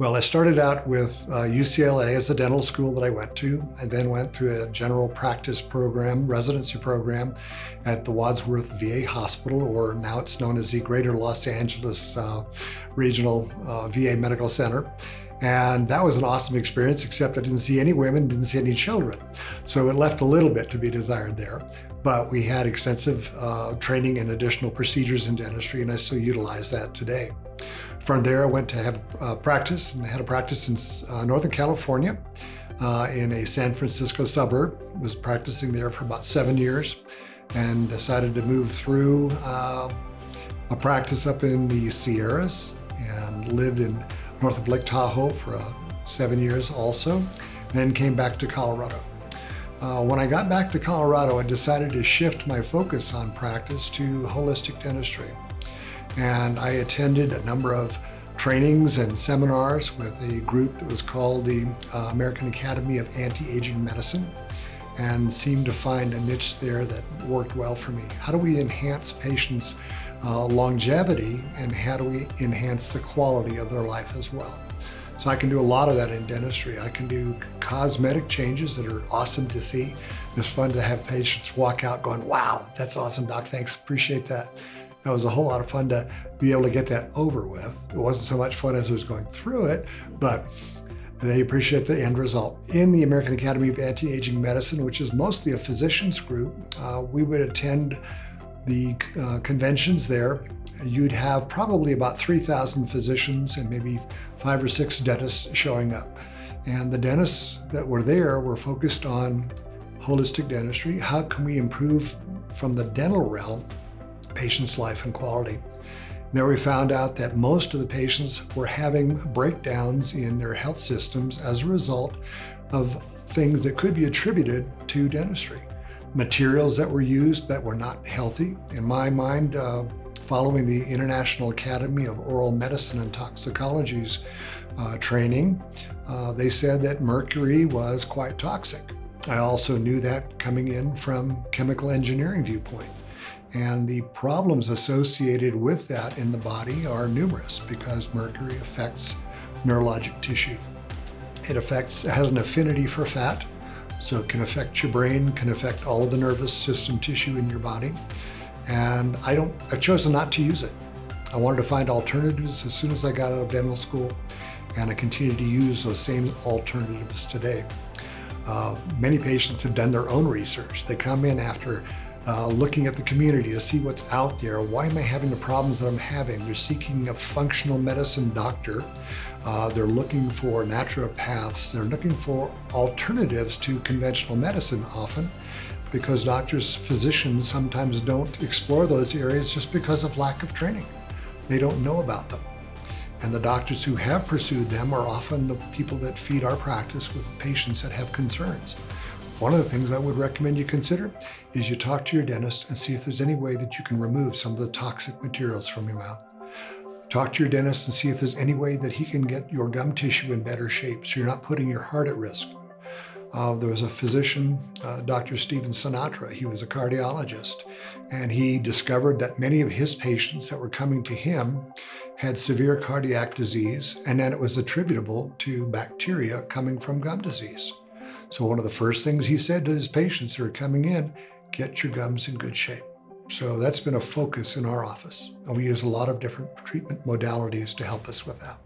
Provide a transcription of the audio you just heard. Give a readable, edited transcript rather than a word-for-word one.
Well, I started out with UCLA as a dental school that I went to, and then went through a general practice program, residency program at the Wadsworth VA Hospital, or now it's known as the Greater Los Angeles Regional VA Medical Center. And that was an awesome experience, except I didn't see any women, didn't see any children. So it left a little bit to be desired there. But we had extensive training and additional procedures in dentistry, and I still utilize that today. From there, I went to have practice, and I had a practice in Northern California in a San Francisco suburb. Was practicing there for about 7 years and decided to move through a practice up in the Sierras and lived in north of Lake Tahoe for 7 years also, and then came back to Colorado. When I got back to Colorado, I decided to shift my focus on practice to holistic dentistry. And I attended a number of trainings and seminars with a group that was called the American Academy of Anti-Aging Medicine, and seemed to find a niche there that worked well for me. How do we enhance patients' longevity, and how do we enhance the quality of their life as well? So I can do a lot of that in dentistry. I can do cosmetic changes that are awesome to see. It's fun to have patients walk out going, "Wow, that's awesome, doc, thanks, appreciate that." That was a whole lot of fun to be able to get that over with. It wasn't so much fun as I was going through it, but they appreciate the end result. In the American Academy of Anti-Aging Medicine, which is mostly a physicians group, we would attend the conventions there. You'd have probably about 3,000 physicians and maybe 5 or 6 dentists showing up. And the dentists that were there were focused on holistic dentistry. How can we improve from the dental realm patients' life and quality? There we found out that most of the patients were having breakdowns in their health systems as a result of things that could be attributed to dentistry. Materials that were used that were not healthy. In my mind, following the International Academy of Oral Medicine and Toxicology's training, they said that mercury was quite toxic. I also knew that coming in from chemical engineering viewpoint. And the problems associated with that in the body are numerous, because mercury affects neurologic tissue. It has an affinity for fat, so it can affect your brain, can affect all of the nervous system tissue in your body. And I've chosen not to use it. I wanted to find alternatives as soon as I got out of dental school, and I continue to use those same alternatives today. Many patients have done their own research. They come in after looking at the community to see what's out there. Why am I having the problems that I'm having? They're seeking a functional medicine doctor. They're looking for naturopaths. They're looking for alternatives to conventional medicine often, because doctors, physicians sometimes don't explore those areas just because of lack of training. They don't know about them. And the doctors who have pursued them are often the people that feed our practice with patients that have concerns. One of the things I would recommend you consider is you talk to your dentist and see if there's any way that you can remove some of the toxic materials from your mouth. Talk to your dentist and see if there's any way that he can get your gum tissue in better shape so you're not putting your heart at risk. There was a physician, Dr. Stephen Sinatra. He was a cardiologist, and he discovered that many of his patients that were coming to him had severe cardiac disease, and that it was attributable to bacteria coming from gum disease. So one of the first things he said to his patients who are coming in, get your gums in good shape. So that's been a focus in our office. And we use a lot of different treatment modalities to help us with that.